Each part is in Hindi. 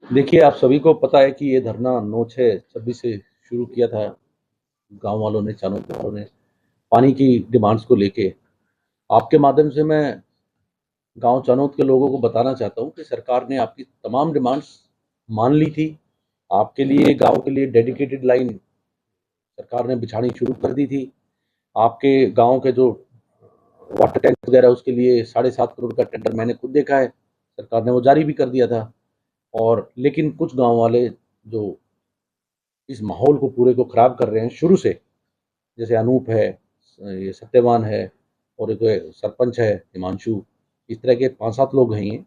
देखिए, आप सभी को पता है कि ये धरना 9/6/26 से शुरू किया था गाँव वालों ने, चाणोद वालों ने, पानी की डिमांड्स को लेके। आपके माध्यम से मैं गाँव चाणोद के लोगों को बताना चाहता हूँ कि सरकार ने आपकी तमाम डिमांड्स मान ली थी। आपके लिए, गाँव के लिए डेडिकेटेड लाइन सरकार ने बिछानी शुरू कर दी थी। आपके गाँव के जो वाटर टैंक वगैरह, उसके लिए 7.5 करोड़ का टेंडर मैंने खुद देखा है, सरकार ने वो जारी भी कर दिया था। और लेकिन कुछ गाँव वाले जो इस माहौल को पूरे को खराब कर रहे हैं शुरू से, जैसे अनूप है, ये सत्यवान है, और एक सरपंच है हिमांशु, इस तरह के 5-7 लोग हैं ये।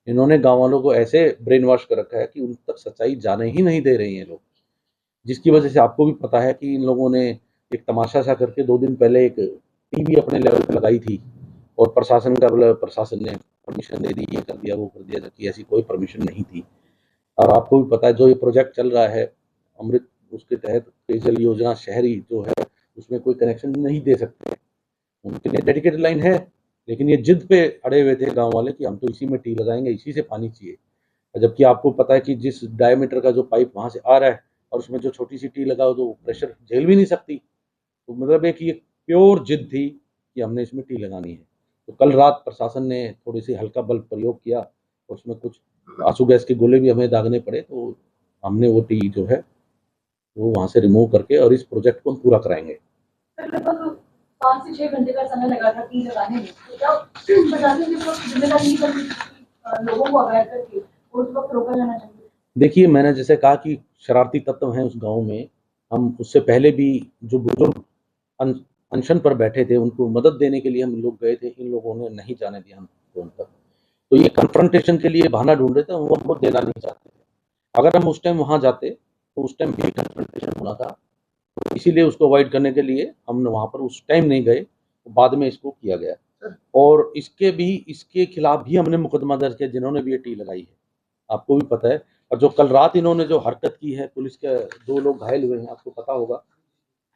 इन्होंने गाँव वालों को ऐसे ब्रेन वॉश कर रखा है कि उन तक सच्चाई जाने ही नहीं दे रहे हैं लोग। जिसकी वजह से आपको भी पता है कि इन लोगों ने एक तमाशा सा करके 2 दिन पहले एक टीवी अपने लेवल पे लगाई थी, और प्रशासन ने परमिशन दे दी, ये कर दिया, वो कर दिया, जबकि ऐसी कोई परमिशन नहीं थी। और आपको भी पता है जो ये प्रोजेक्ट चल रहा है अमृत, उसके तहत पेयजल योजना शहरी जो है, उसमें कोई कनेक्शन नहीं दे सकते। उनके लिए डेडिकेटेड लाइन है, लेकिन ये जिद पे अड़े हुए थे गांव वाले कि हम तो इसी में टी लगाएंगे, इसी से पानी चाहिए। जबकि आपको पता है कि जिस डायमीटर का जो पाइप वहां से आ रहा है, और उसमें जो छोटी सी टी लगाओ तो प्रेशर झेल भी नहीं सकती। तो मतलब एक ये प्योर जिद थी कि हमने इसमें टी लगानी है। तो कल रात प्रशासन ने थोड़ी सी हल्का बल प्रयोग किया, और उसमें कुछ आंसू गैस के गोले भी हमें दागने पड़े, तो हमने वो टी जो है वो वहां से रिमूव करके और इस प्रोजेक्ट को हम पूरा कराएंगे। लगभग 5 से 6 घंटे का समय लगा था टी लगाने में, तो क्या प्रशासन की तरफ जिम्मेदारी नहीं बनती लोगों को अवेयर करके उस वक्त रोका जाना चाहिए? देखिए, मैंने जैसे कहा कि शरारती तत्व हैं उस गांव में। हम उससे पहले भी जो बुजुर्ग अनशन पर बैठे थे, उनको मदद देने के लिए हम लोग गए थे, इन लोगों ने नहीं जाने दिया हमको उन तक। तो ये कन्फ्रंटेशन के लिए बहाना ढूंढ रहे थे, वो हमको देना नहीं चाहते थे। अगर हम उस टाइम वहां जाते तो उस टाइम भी कन्फ्रंटेशन होना था, तो इसीलिए उसको अवॉइड करने के लिए हम वहां पर उस टाइम नहीं गए, तो बाद में इसको किया गया। और इसके खिलाफ भी हमने मुकदमा दर्ज किया, जिन्होंने भी ये टी लगाई है, आपको भी पता है। और जो कल रात इन्होंने जो हरकत की है, पुलिस के 2 लोग घायल हुए हैं, आपको पता होगा।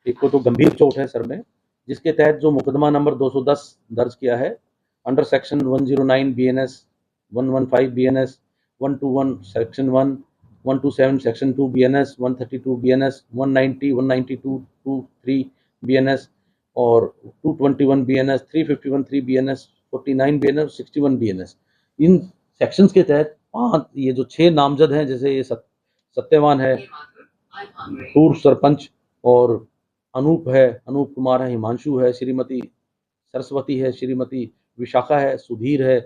एक को तो गंभीर चोट है सर में, जिसके तहत जो मुकदमा नंबर 210 दर्ज किया है under section 109 BNS, 115 BNS, 121 section 1, 127 section 2 BNS, 132 BNS, 190, 192, 23 BNS, और 221 BNS, 351 3 BNS, 49 BNS, 61 BNS। इन सेक्शंस के तहत 5 ये जो 6 नामजद हैं, जैसे ये सत्यवान है, पूर्व सरपंच, और अनूप है, अनूप कुमार है, हिमांशु है, श्रीमती सरस्वती है, श्रीमती विशाखा है, सुधीर है।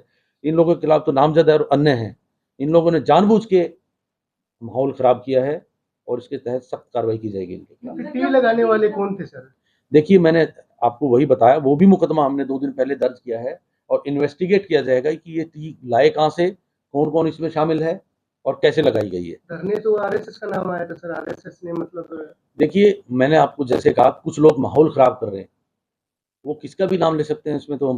इन लोगों के खिलाफ तो नामजद है और अन्य हैं। इन लोगों ने जानबूझ के माहौल खराब किया है, और इसके तहत सख्त कार्रवाई की जाएगी इनके खिलाफ। टी लगाने वाले कौन थे सर? देखिए, मैंने आपको वही बताया, वो भी मुकदमा हमने 2 दिन पहले दर्ज किया है, और इन्वेस्टिगेट किया जाएगा कि ये टी लाए कहाँ से, कौन कौन इसमें शामिल है, और कैसे लगाई गई है। धरने तो आरएसएस का नाम आया था सर, आरएसएस ने मतलब। देखिए, मैंने आपको जैसे कहा, कुछ लोग माहौल खराब कर रहे हैं, वो किसका भी नाम ले सकते हैं, इसमें तो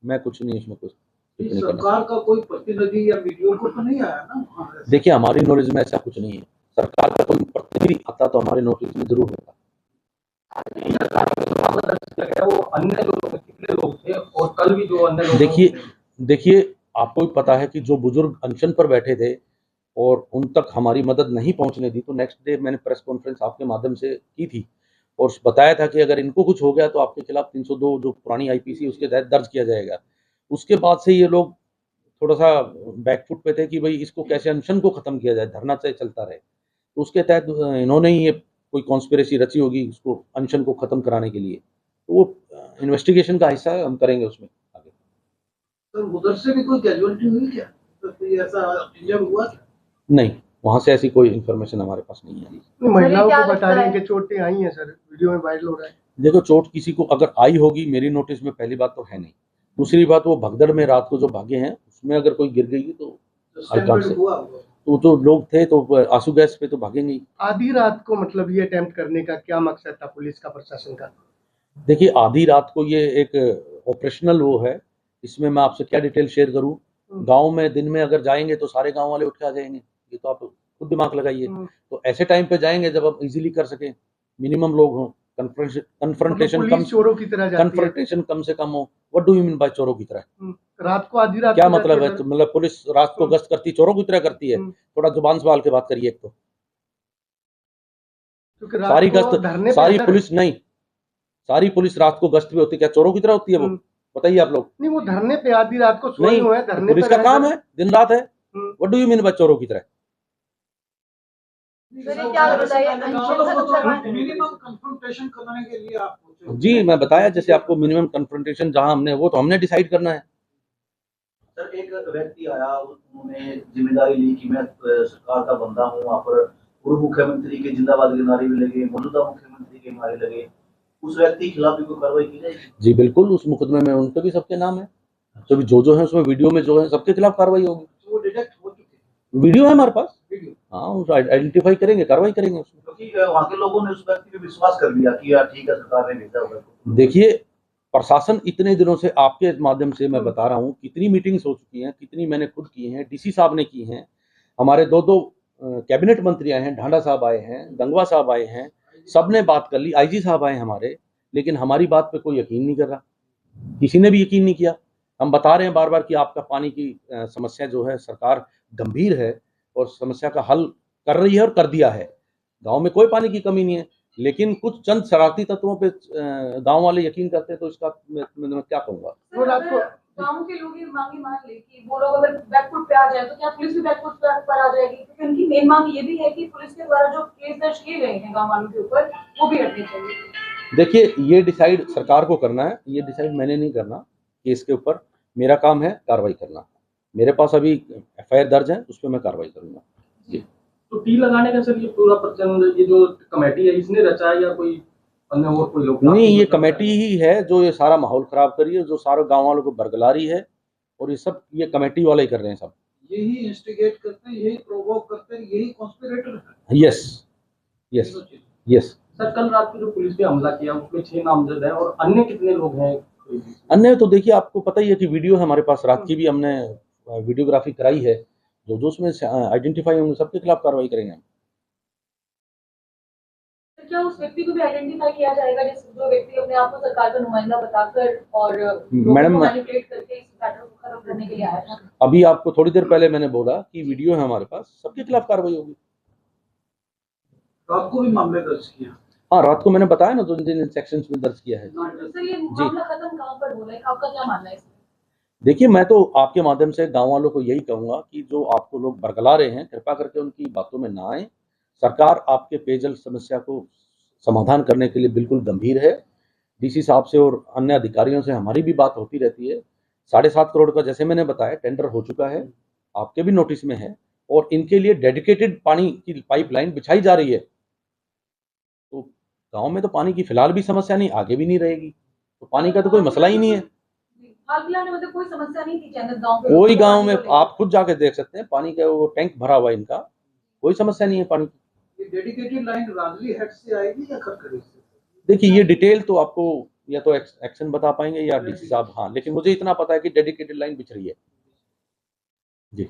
मैं कुछ नहीं, इसमें कुछ सरकार का कोई प्रतिनिधि या वीडियो को तो नहीं आया ना? देखिए, हमारी नॉलेज में ऐसा कुछ नहीं है। सरकार का कोई प्रतिनिधि आता तो हमारे नोटिस में जरूर होगा। वो अन्य जो कितने लोग थे, और कल भी जो अन्य लोग देखिए, आपको भी पता है कि जो बुजुर्ग अनशन पर बैठे थे और उन तक हमारी मदद नहीं पहुंचने दी, तो नेक्स्ट डे मैंने प्रेस कॉन्फ्रेंस आपके माध्यम से की थी, और बताया था कि अगर इनको कुछ हो गया तो आपके खिलाफ 302 जो पुरानी IPC उसके तहत दर्ज किया जाएगा। उसके बाद से ये लोग थोड़ा सा बैकफुट पे थे कि भाई इसको कैसे अनशन को खत्म किया जाए, धरना चाहे चलता रहे। तो उसके तहत इन्होंने ही ये कोई कॉन्स्पिरेसी रची होगी उसको अनशन को खत्म कराने के लिए। तो वो इन्वेस्टिगेशन का हिस्सा है, हम करेंगे उसमें आगे। सर उधर से भी कोई कैजुअलिटी हुई क्या? तो कोई ऐसा इंजर्ड हुआ क्या? नहीं, वहां से ऐसी कोई इन्फॉर्मेशन हमारे पास नहीं है। महिलाओं को बता रहे हैं कि चोटें आई हैं सर, वीडियो में वायरल हो रहा है। देखो, चोट किसी को अगर आई होगी मेरी नोटिस में, पहली बात तो है नहीं। दूसरी बात, वो भगदड़ में रात को जो भागे हैं, उसमें अगर कोई गिर गई तो हल्का से, तो जो लोग थे तो आंसू गैस पे तो भागेंगे ही। आधी रात को मतलब ये अटेम्प्ट करने का क्या मकसद था पुलिस का, प्रशासन का? देखिए, आधी रात को ये एक ऑपरेशनल वो है, इसमें मैं आपसे क्या डिटेल शेयर करूं। गांव में दिन में अगर जाएंगे तो सारे गांव वाले उठ के आ जाएंगे, ये तो आप खुद दिमाग लगाइए। तो ऐसे टाइम पे जाएंगे जब आप इजीली कर सके, मिनिमम लोग हों, कन्फ्रंटेशन कम, चोरों की तरह जाती है। कन्फ्रंटेशन कम से कम हो। What do you mean by चोरों की तरह? रात को आधी रात क्या को मतलब जाके है? मतलब पुलिस रात को गश्त करती, चोरों की तरह करती है? थोड़ा जुबान संभाल के बात करिए। एक तो क्योंकि रात सारी को गश्त, धरने पे सारी है, सर। पुलिस नहीं, सारी पुलिस रात को गश्त पे होती है, क्या चोरों की तरह होती है वो? बताइए आप लोग। नहीं, वो धरने पे आधी रात को सोए नहीं, हुए हैं, तो धरने पुलिस पे का काम है, दिन रात है। What do you mean by चोरों की तरह? मिनिमम कंफ्रंटेशन करने के लिए आप पहुंचे। जी, मैं बताया जैसे आपको मिनिमम कन्फ्रंटेशन जहां हमने, वो तो हमने डिसाइड करना है। सर, एक व्यक्ति आया, उन्होंने जिम्मेदारी ली कि मैं सरकार का बंदा हूँ। वहाँ पर पूर्व मुख्यमंत्री के जिंदाबाद के नारे भी लगे, मौजूदा मुख्यमंत्री के नारे लगे। उस व्यक्ति के खिलाफ भी कोई कार्रवाई की जाएगी? जी बिल्कुल, उस मुकदमे में उनके भी सबके नाम है, तो भी जो है उसमें वीडियो में जो है सबके खिलाफ कार्रवाई होगी। वो डिटेक्ट हो चुके हैं, वीडियो है हमारे पास, वीडियो। हाँ, उसको आइडेंटिफाई करेंगे, कार्रवाई करेंगे उसमें। क्योंकि वहाँ के लोगों ने उस व्यक्ति पे विश्वास कर लिया कि यार ठीक है, सरकार ने भेजा होगा। देखिए, प्रशासन इतने दिनों से आपके माध्यम से मैं बता रहा हूँ, कितनी मीटिंग्स हो चुकी हैं, कितनी मैंने खुद की हैं, डीसी साहब ने की हैं, हमारे दो कैबिनेट मंत्री आए हैं, ढांडा साहब आए हैं, गंगवा साहब आए हैं, सबने बात कर ली, आईजी साहब आए हमारे, लेकिन हमारी बात पे कोई यकीन नहीं कर रहा, किसी ने भी यकीन नहीं किया। हम बता रहे हैं बार बार कि आपका पानी की समस्या जो है, सरकार गंभीर है और समस्या का हल कर रही है और कर दिया है। गांव में कोई पानी की कमी नहीं है, लेकिन कुछ चंद शरारती तत्वों पे गांव वाले यकीन करते हैं, तो इसका मैं क्या कहूँगा। वो रात को गाँव के लोग ये मांगे मान ले कि वो लोग अगर बैकफुट पे आ जाए तो क्या पुलिस भी बैकफुट पर आ जाएगी? क्योंकि उनकी मेन मांग ये भी है कि पुलिस के द्वारा जो केस दर्ज किए गए हैं गाँव वालों के ऊपर, वो भी हटने चाहिए। देखिए, ये डिसाइड सरकार को करना है, ये डिसाइड मैंने नहीं करना केस के ऊपर। मेरा काम है कार्रवाई करना। मेरे पास अभी एफआईआर दर्ज है, उस पर मैं कार्रवाई करूंगा। जी। तो टी लगाने का सर ये पूरा प्रचंड, ये जो कमेटी है इसने रचा है या कोई अन्य और कोई लोग? नहीं, ये कमेटी ही है जो ये सारा माहौल खराब कर रही है, जो सारे गांव वालों को बरगला रही है, और ये सब ये कमेटी वाले ही कर रहे हैं सब। यही इंस्टिगेट करते हैं, यही प्रोवोक करते हैं, यही कॉन्स्पिरेटर है। Yes yes yes. सर, कल रात को जो पुलिस पे हमला किया उसमें 6 नामजद है, और अन्य कितने लोग हैं? अन्य तो देखिए, आपको पता ही है कि वीडियो है हमारे पास, रात की भी हमने वीडियोग्राफी कराई है, जो उसमें आइडेंटिफाई होंगे सबके खिलाफ कार्रवाई करेंगे हम। क्या उस व्यक्ति को भी आइडेंटिफाई किया जाएगा जो व्यक्ति अपने आप को सरकार का नुमाइंदा बताकर और मैडम, मैनिपुलेट करके इस मैटर को खत्म करने के लिए आया था? अभी आपको थोड़ी देर पहले मैंने बोला कि वीडियो है हमारे पास, सबके खिलाफ कार्रवाई होगी। रात को भी मामले दर्ज किया। हाँ, रात को मैंने बताया ना, 2 सेक्शंस में दर्ज किया है। सर, ये मामला खत्म कहाँ पर हो रहा है? आपका क्या मानना है इसमें? देखिए, मैं तो आपके माध्यम से गांव वालों को यही कहूंगा कि जो आपको लोग बरगला रहे हैं, कृपा करके उनकी बातों में ना आए। सरकार आपके पेयजल समस्या को समाधान करने के लिए बिल्कुल गंभीर है। डीसी साहब से और अन्य अधिकारियों से हमारी भी बात होती रहती है। 7.5 करोड़ का, जैसे मैंने बताया, टेंडर हो चुका है, आपके भी नोटिस में है, और इनके लिए डेडिकेटेड पानी की पाइपलाइन बिछाई जा रही है। तो गांव में तो पानी की फिलहाल भी समस्या नहीं, आगे भी नहीं रहेगी, तो पानी का तो कोई मसला ही नहीं है। हाल फिलहाल में मतलब कोई समस्या नहीं थी चंदन गांव के कोई गांव में आप खुद जाके देख सकते हैं, पानी का वो टैंक भरा हुआ है इनका, कोई समस्या नहीं है पानी की। ये डेडिकेटेड लाइन राजली हेड से आएगी या खटखड़ी से? देखिए, ये डिटेल तो आपको या तो एक्शन बता पाएंगे या डीसी साहब, हाँ, लेकिन मुझे इतना पता है कि डेडिकेटेड लाइन बिछ रही है। जी।